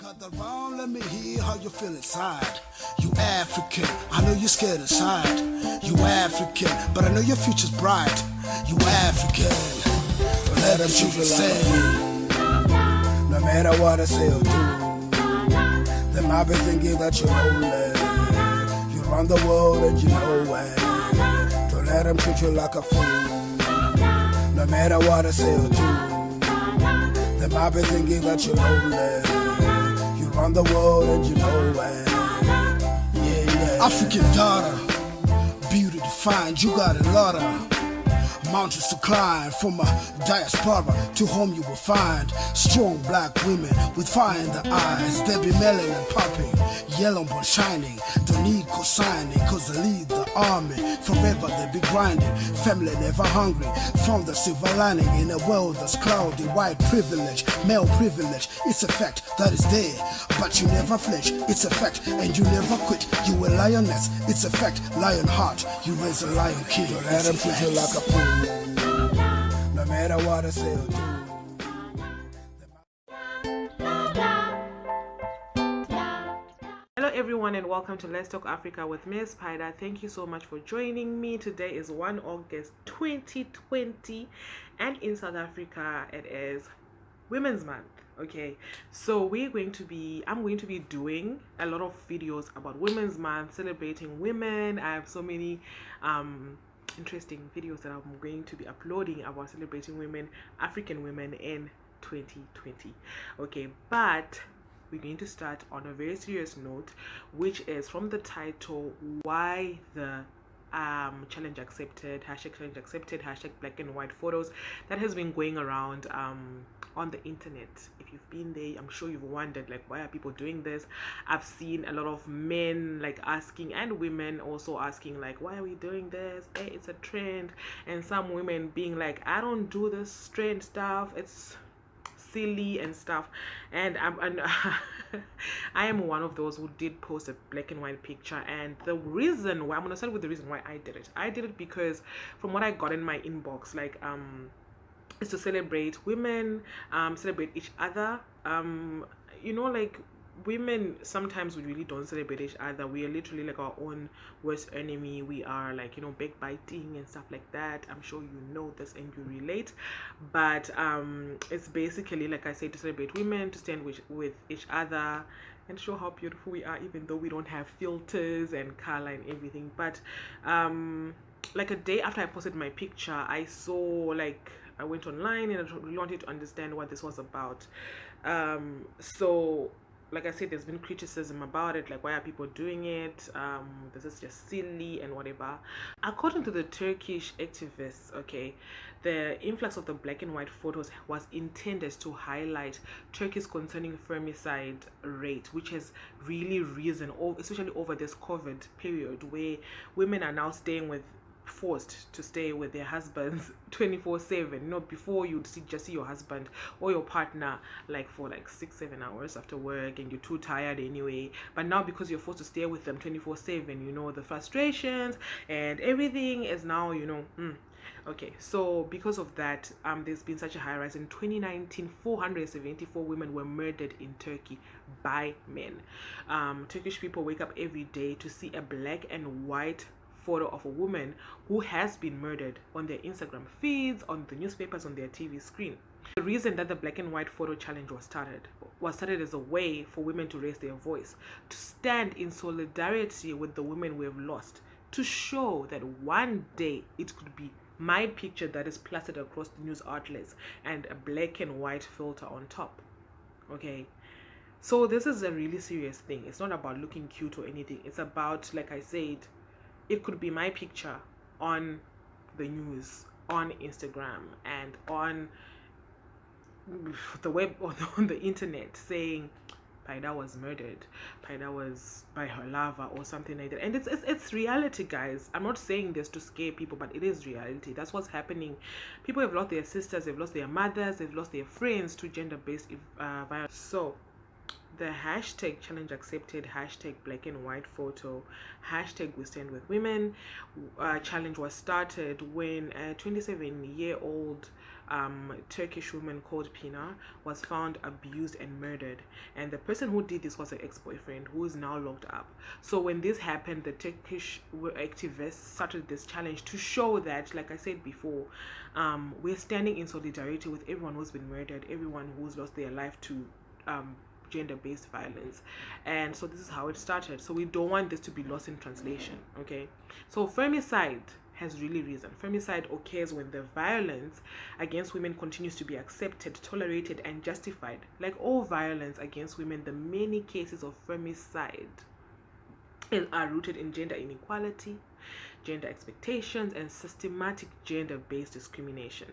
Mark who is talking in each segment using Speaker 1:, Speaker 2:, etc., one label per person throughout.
Speaker 1: Gather round, let me hear how you feel inside. You African, I know you're scared inside. You African, but I know your future's bright. You African, don't let them shoot you say. No matter what I say or do, they might be thinking that you're lonely. You run the world and you know it. Don't let them treat you like a fool. No matter what I say or do, they might be thinking that you're lonely. Run the world and you know it. Yeah. African daughter, beauty defined, you got a lot of mountains to climb. From a diaspora to home you will find strong black women with fire in the eyes. They be melanin popping, yellow but shining. Don't need co-signing, cause they lead the army. Forever they be grinding, family never hungry. Found the silver lining in a world that's cloudy. White privilege, male privilege, it's a fact that is there, but you never flinch. It's a fact, and you never quit. You a lioness, it's a fact. Lion heart, you raise a lion king. Don't let them treat you like a fool, no matter what I say or do.
Speaker 2: Hello everyone and welcome to Let's Talk Africa with Miss Spider. Thank you so much for joining me. Today is 1 August 2020 and in South Africa it is Women's Month. Okay, so I'm going to be doing a lot of videos about Women's Month, celebrating women. I have so many interesting videos that I'm going to be uploading about celebrating women, African women in 2020. Okay, but we're going to start on a very serious note, which is from the title, why the challenge accepted, hashtag black and white photos that has been going around on the internet. If you've been there, I'm sure you've wondered, like, why are people doing this? I've seen a lot of men like asking, and women also asking, like, why are we doing this? Hey, it's a trend. And some women being like, I don't do this trend stuff, it's silly and stuff. And I am one of those who did post a black and white picture, and the reason why, I'm gonna start with the reason why I did it because from what I got in my inbox, like is to celebrate women, celebrate each other. You know, like, women sometimes we really don't celebrate each other. We are literally like our own worst enemy. We are, like, you know, backbiting and stuff like that. I'm sure you know this and you relate. But it's basically, like I said, to celebrate women, to stand with each other and show how beautiful we are, even though we don't have filters and color and everything. But like a day after I posted my picture, I saw, like, I went online and I really wanted to understand what this was about. So like I said, there's been criticism about it, like, why are people doing it? This is just silly and whatever. According to the Turkish activists, okay, the influx of the black and white photos was intended to highlight Turkey's concerning femicide rate, which has really risen, especially over this COVID period, where women are now forced to stay with their husbands 24/7. You know, before you'd just see your husband or your partner like for like 6-7 hours after work and you're too tired anyway, but now because you're forced to stay with them 24/7, you know, the frustrations and everything is now, you know, okay. So because of that, there's been such a high rise. In 2019, 474 women were murdered in Turkey by men. Turkish people wake up every day to see a black and white photo of a woman who has been murdered on their Instagram feeds, on the newspapers, on their TV screen. The reason that the black and white photo challenge was started as a way for women to raise their voice, to stand in solidarity with the women we have lost, to show that one day it could be my picture that is plastered across the news outlets and a black and white filter on top. Okay, so this is a really serious thing. It's not about looking cute or anything. It's about, like I said, it could be my picture on the news, on Instagram, and on the web, on the internet, saying Paida was murdered, Paida was by her lover, or something like that. And it's reality, guys. I'm not saying this to scare people, but it is reality. That's what's happening. People have lost their sisters, they've lost their mothers, they've lost their friends to gender-based violence. So the hashtag challenge accepted, hashtag black and white photo, hashtag we stand with women challenge was started when a 27-year-old Turkish woman called Pina was found abused and murdered, and the person who did this was her ex-boyfriend, who is now locked up. So when this happened, the Turkish activists started this challenge to show that, like I said before, we're standing in solidarity with everyone who's been murdered, everyone who's lost their life to gender-based violence. And so this is how it started. So we don't want this to be lost in translation. Okay, so femicide has really risen. Femicide occurs when the violence against women continues to be accepted, tolerated, and justified. Like all violence against women, the many cases of femicide are rooted in gender inequality, gender expectations, and systematic gender-based discrimination.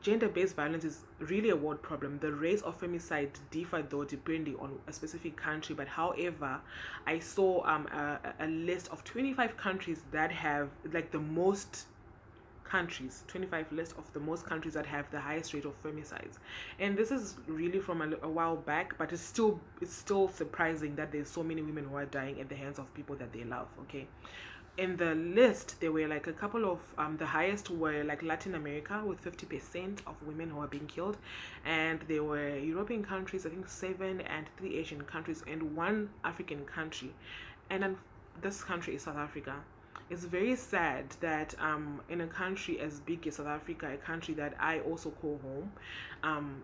Speaker 2: Gender-based violence is really a world problem. The rates of femicide differ though depending on a specific country, but however, I saw a list of 25 countries that have like the most countries, 25 list of the most countries that have the highest rate of femicides. And this is really from a while back, but it's still surprising that there's so many women who are dying at the hands of people that they love. Okay, in the list there were like a couple of the highest were like Latin America with 50% of women who are being killed, and there were European countries, I think 7, and 3 Asian countries, and 1 African country. And then this country is South Africa. It's very sad that in a country as big as South Africa, a country that I also call home,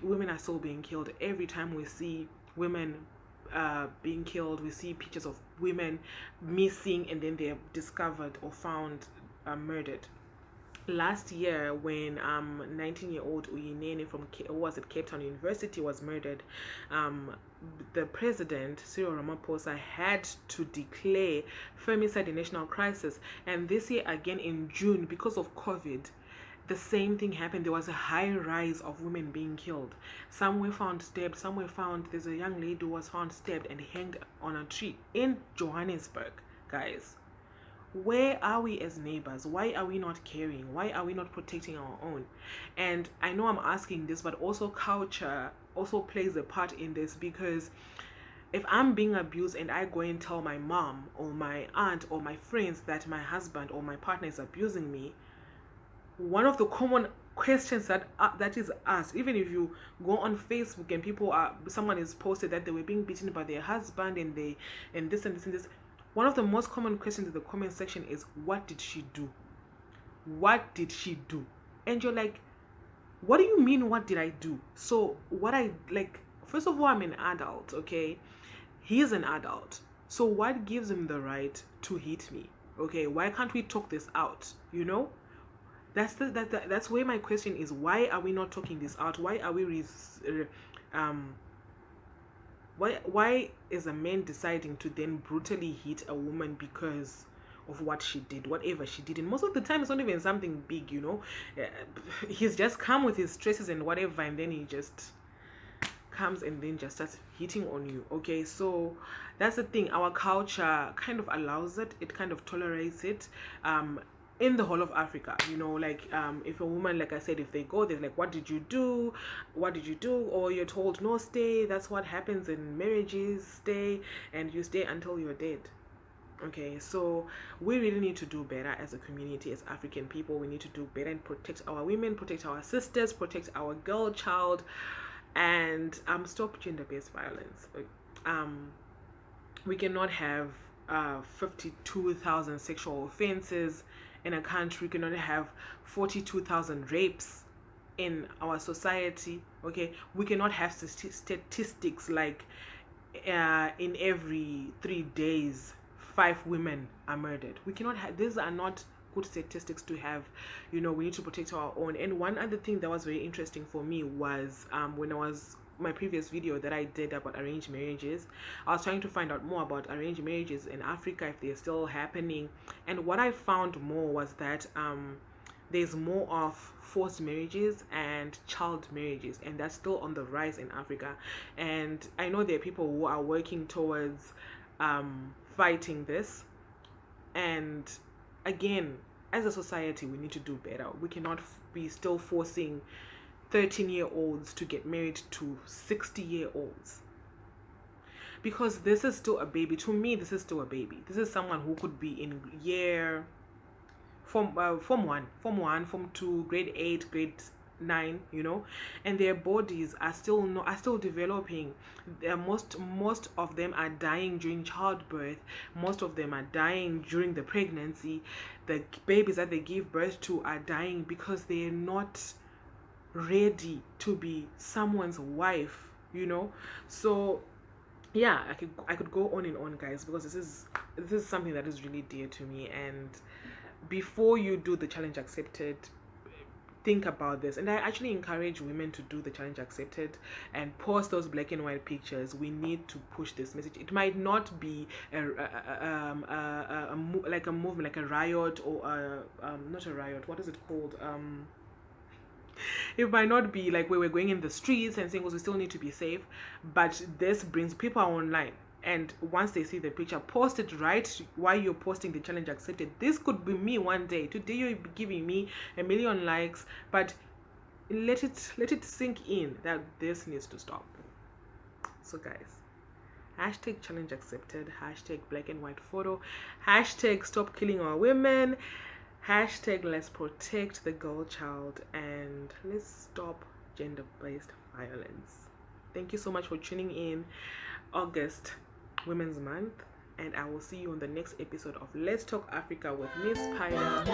Speaker 2: women are still being killed. Every time we see women being killed, we see pictures of women missing and then they're discovered or found murdered. Last year, when 19-year-old Uyinene from who was at Cape Town University was murdered, the president Cyril Ramaphosa had to declare femicide a national crisis. And this year again in June, because of COVID, the same thing happened. There was a high rise of women being killed. Some were found stabbed, some were found, there's a young lady who was found stabbed and hanged on a tree in Johannesburg. Guys, where are we as neighbors? Why are we not caring? Why are we not protecting our own? And I know I'm asking this, but also culture also plays a part in this, because if I'm being abused and I go and tell my mom or my aunt or my friends that my husband or my partner is abusing me, one of the common questions that is asked, even if you go on Facebook and someone is posted that they were being beaten by their husband and this and this and this, one of the most common questions in the comment section is, what did she do? What did she do? And you're like, what do you mean, what did I do? So first of all, I'm an adult, okay? He is an adult. So what gives him the right to hit me? Okay, why can't we talk this out? You know? That's where my question is. Why are we not talking this out? Why are we why is a man deciding to then brutally hit a woman because of what she did, whatever she did? And most of the time it's not even something big, you know. He's just come with his stresses and whatever, and then he just comes and then just starts hitting on you. Okay, so that's the thing. Our culture kind of allows it, it kind of tolerates it. In the whole of Africa, you know, like if a woman, like I said, if they go, they're like, what did you do? What did you do? Or you're told, no, stay. That's what happens in marriages. Stay, and you stay until you're dead. Okay, so we really need to do better as a community, as African people. We need to do better and protect our women, protect our sisters, protect our girl child, and stop gender-based violence. We cannot have 52,000 sexual offenses in a country. We cannot have 42,000 rapes in our society. Okay, we cannot have statistics like in every 3 days 5 women are murdered. We cannot have, these are not good statistics to have. You know, we need to protect our own. And one other thing that was very interesting for me was when I was my previous video that I did about arranged marriages, I was trying to find out more about arranged marriages in Africa, if they're still happening. And what I found more was that there's more of forced marriages and child marriages, and that's still on the rise in Africa. And I know there are people who are working towards fighting this. And again, as a society, we need to do better. We cannot be still forcing 13-year-olds to get married to 60-year-olds, because this is still a baby. To me, this is still a baby. This is someone who could be in year form 2, grade 8, grade 9, and their bodies are still developing. Most of them are dying during childbirth. Most of them are dying during the pregnancy. The babies that they give birth to are dying because they're not ready to be someone's wife. So yeah, I could go on and on, guys, because this is something that is really dear to me. And before you do the challenge accepted, think about this. And I actually encourage women to do the challenge accepted and post those black and white pictures. We need to push this message. It might not be like a movement, like a riot, or not a riot, what is it called, it might not be like where we're going in the streets and saying, we still need to be safe, but this brings people online. And once they see the picture, post it right while you're posting the challenge accepted. This could be me one day. Today you'll be giving me 1 million likes, but let it sink in that this needs to stop. So guys, hashtag challenge accepted, hashtag black and white photo, hashtag stop killing our women, hashtag let's protect the girl child, and let's stop gender-based violence. Thank you so much for tuning in. August, Women's Month, and I will see you on the next episode of Let's Talk Africa with Miss Spider.